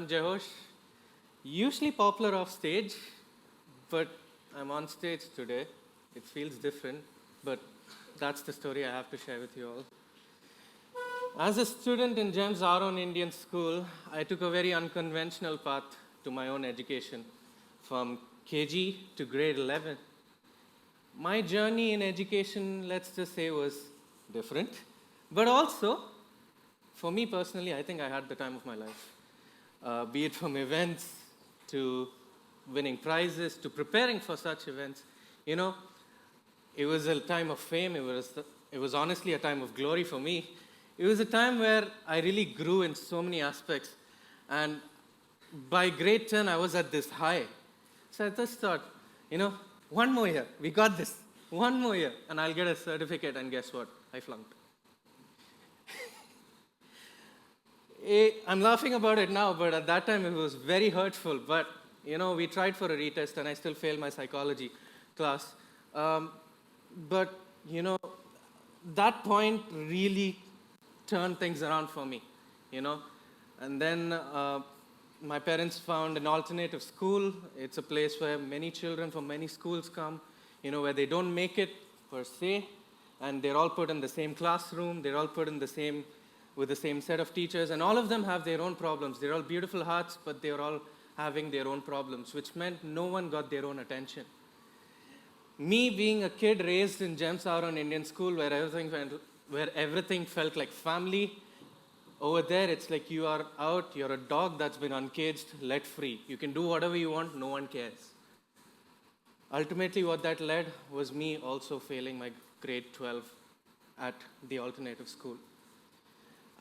Jehoash, usually popular off stage, but I'm on stage today. It feels different, but that's the story I have to share with you all. As a student in GEMS, our own Indian school, I took a very unconventional path to my own education, from KG to grade 11. My journey in education, let's just say, was different, but also, for me personally, I think I had the time of my life. Be it from events to winning prizes to preparing for such events. You know, it was a time of fame. It was honestly a time of glory for me. It was a time where I really grew in so many aspects. And by grade 10, I was at this high. So I just thought, one more year. We got this. One more year. And I'll get a certificate. And guess what? I flunked. I'm laughing about it now, but at that time it was very hurtful. But, we tried for a retest, and I still failed my psychology class. But, that point really turned things around for me, And then my parents found an alternative school. It's a place where many children from many schools come, where they don't make it per se, and they're all put in the same classroom. They're all put in with the same set of teachers, and all of them have their own problems. They're all beautiful hearts, but they're all having their own problems, which meant no one got their own attention. Me being a kid raised in GEMS, our own Indian school, where everything felt like family, over there it's like you are out, you're a dog that's been uncaged, let free. You can do whatever you want, no one cares. Ultimately, what that led was me also failing my grade 12 at the alternative school.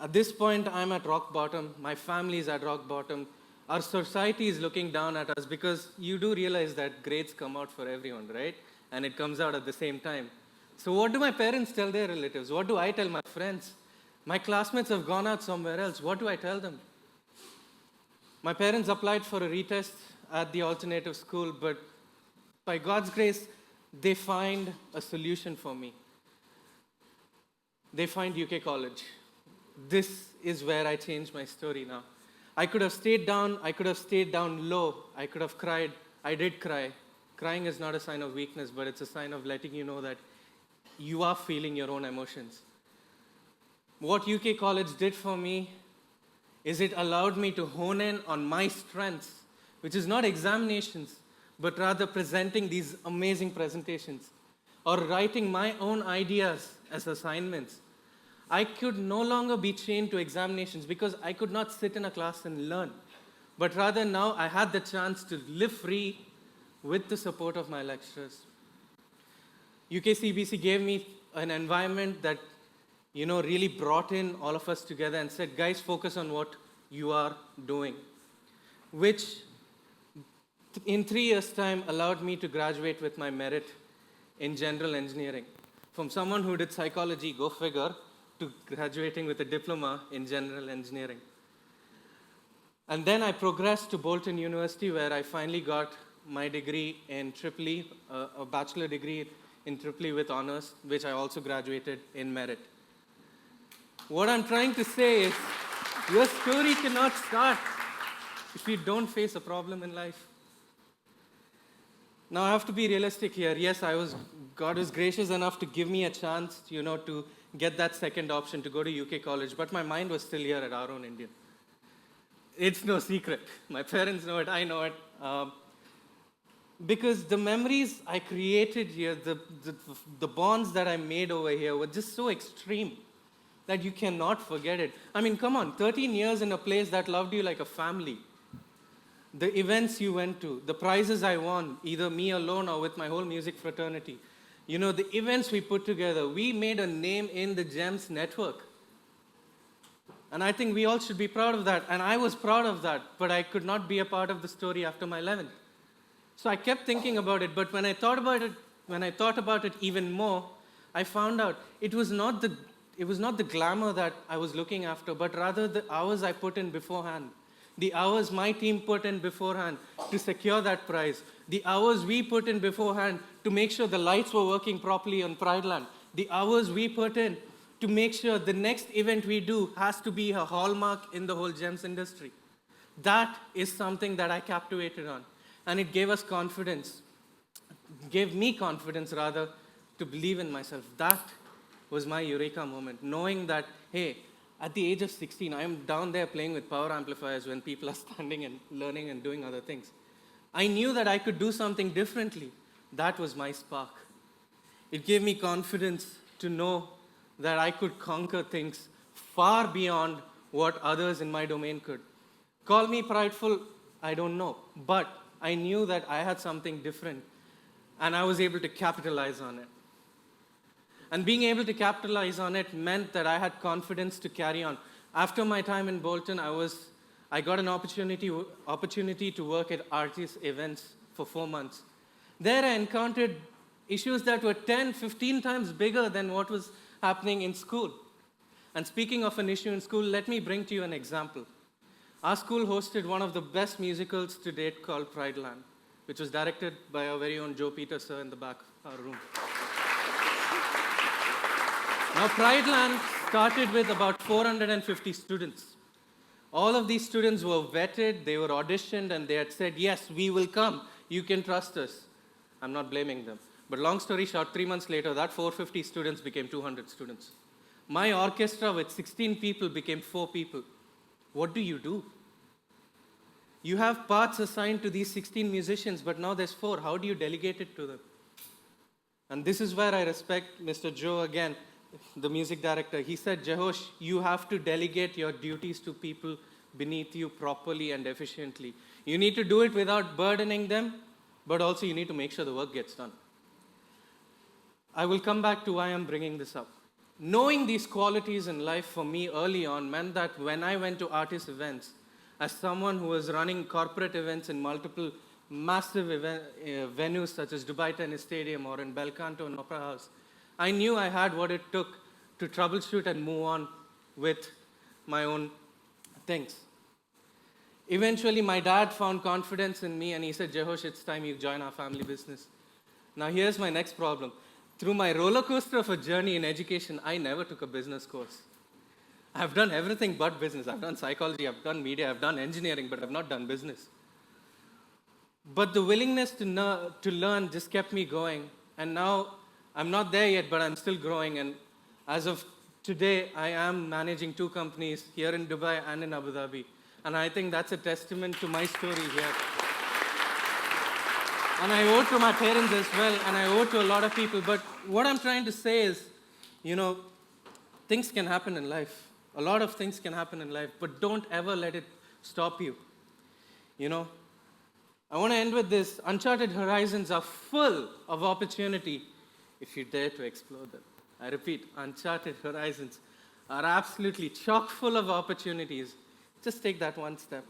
At this point, I'm at rock bottom. My family is at rock bottom. Our society is looking down at us because you do realize that grades come out for everyone, right? And it comes out at the same time. So what do my parents tell their relatives? What do I tell my friends? My classmates have gone out somewhere else. What do I tell them? My parents applied for a retest at the alternative school, but by God's grace, they find a solution for me. They find UK College. This is where I changed my story now. I could have stayed down. I could have stayed down low. I could have cried. I did cry. Crying is not a sign of weakness, but it's a sign of letting you know that you are feeling your own emotions. What UK College did for me is it allowed me to hone in on my strengths, which is not examinations, but rather presenting these amazing presentations or writing my own ideas as assignments. I could no longer be chained to examinations because I could not sit in a class and learn. But rather now I had the chance to live free with the support of my lecturers. UKCBC gave me an environment that, really brought in all of us together and said, guys, focus on what you are doing, which in 3 years' time allowed me to graduate with my merit in general engineering. From someone who did psychology, go figure, to graduating with a diploma in general engineering. And then I progressed to Bolton University, where I finally got my degree in EEE, a bachelor degree in EEE with honors, which I also graduated in merit. What I'm trying to say is, your story cannot start if you don't face a problem in life. Now, I have to be realistic here. Yes, God was gracious enough to give me a chance, to get that second option to go to UK College, but my mind was still here at our own Indian. It's no secret. My parents know it, I know it. Because the memories I created here, the bonds that I made over here were just so extreme that you cannot forget it. I mean, come on, 13 years in a place that loved you like a family. The events you went to, the prizes I won, either me alone or with my whole music fraternity. The events we put together, we made a name in the GEMS network. And I think we all should be proud of that. And I was proud of that, but I could not be a part of the story after my 11th. So I kept thinking about it, but when I thought about it even more, I found out it was not the glamour that I was looking after, but rather the hours I put in beforehand. The hours my team put in beforehand to secure that prize. The hours we put in beforehand to make sure the lights were working properly on Pride Land. The hours we put in to make sure the next event we do has to be a hallmark in the whole GEMS industry. That is something that I captivated on. And it gave us confidence, gave me confidence rather, to believe in myself. That was my eureka moment, knowing that, hey, at the age of 16, I am down there playing with power amplifiers when people are standing and learning and doing other things. I knew that I could do something differently. That was my spark. It gave me confidence to know that I could conquer things far beyond what others in my domain could. Call me prideful, I don't know. But I knew that I had something different, and I was able to capitalize on it. And being able to capitalize on it meant that I had confidence to carry on. After my time in Bolton, I got an opportunity to work at artist events for 4 months. There I encountered issues that were 10, 15 times bigger than what was happening in school. And speaking of an issue in school, let me bring to you an example. Our school hosted one of the best musicals to date called Pride Land, which was directed by our very own Joe Peter sir in the back of our room. Now, Pride Land started with about 450 students. All of these students were vetted, they were auditioned, and they had said, yes, we will come, you can trust us. I'm not blaming them. But long story short, 3 months later, that 450 students became 200 students. My orchestra with 16 people became 4 people. What do? You have parts assigned to these 16 musicians, but now there's 4. How do you delegate it to them? And this is where I respect Mr. Joe again, the music director. He said, Jehoash, you have to delegate your duties to people beneath you properly and efficiently. You need to do it without burdening them, but also you need to make sure the work gets done. I will come back to why I'm bringing this up. Knowing these qualities in life for me early on meant that when I went to artist events, as someone who was running corporate events in multiple massive venues such as Dubai Tennis Stadium or in Belcanto and Opera House, I knew I had what it took to troubleshoot and move on with my own things. Eventually, my dad found confidence in me and he said, Jehoash, it's time you join our family business. Now, here's my next problem. Through my roller coaster of a journey in education, I never took a business course. I've done everything but business. I've done psychology, I've done media, I've done engineering, but I've not done business. But the willingness to learn just kept me going. And now, I'm not there yet, but I'm still growing. And as of today, I am managing 2 companies here in Dubai and in Abu Dhabi. And I think that's a testament to my story here. And I owe to my parents as well, and I owe to a lot of people. But what I'm trying to say is, things can happen in life. A lot of things can happen in life, but don't ever let it stop you. I want to end with this. Uncharted horizons are full of opportunity if you dare to explore them. I repeat, uncharted horizons are absolutely chock full of opportunities. Just take that one step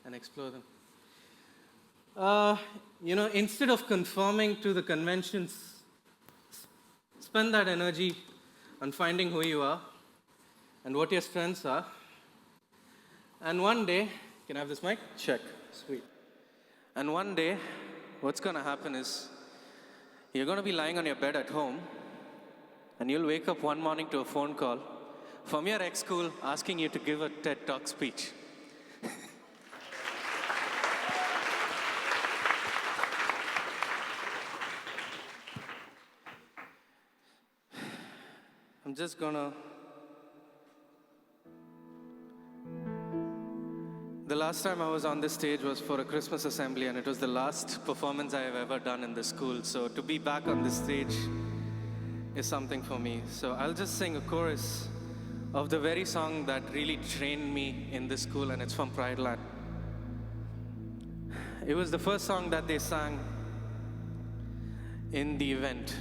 and explore them. Instead of conforming to the conventions, spend that energy on finding who you are and what your strengths are. And one day, can I have this mic? Check. Sweet. And one day, what's going to happen is, you're going to be lying on your bed at home, and you'll wake up one morning to a phone call from your ex-school asking you to give a TED Talk speech. I'm just gonna... The last time I was on this stage was for a Christmas assembly, and it was the last performance I have ever done in this school. So to be back on this stage is something for me. So I'll just sing a chorus of the very song that really trained me in this school, and it's from Pride Land. It was the first song that they sang in the event.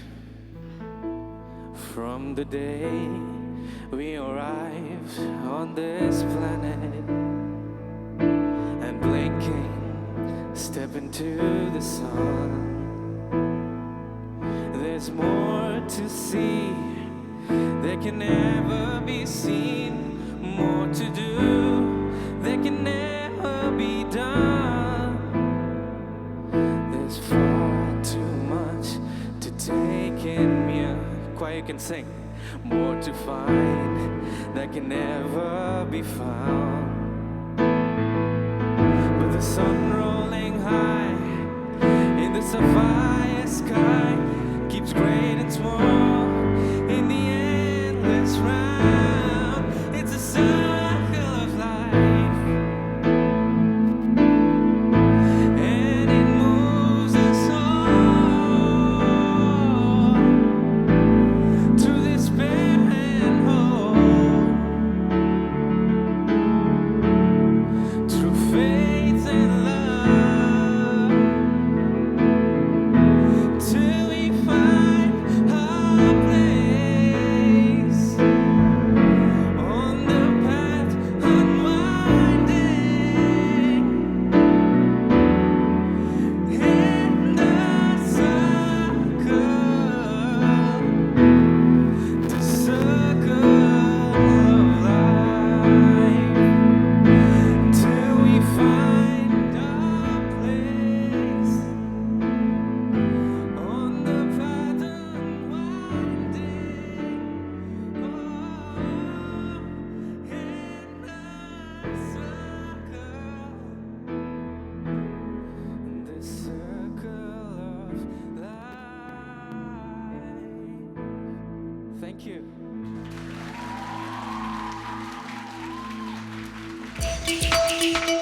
From the day we arrived on this planet, and blinking, step into the sun. There's more to see, there can never be seen. More to do, there can never be done. There's far too much to take in me. Choir, you can sing. More to find that can never be found. sun rolling high in the sapphire sky keeps great and small in the endless round. It's a circle of life, and it moves us all through despair and hope, through faith and love, till we find our place on the path unwinding in the circle of life, till we find our place on the path unwinding, in the circle of life. Thank you. Thank you.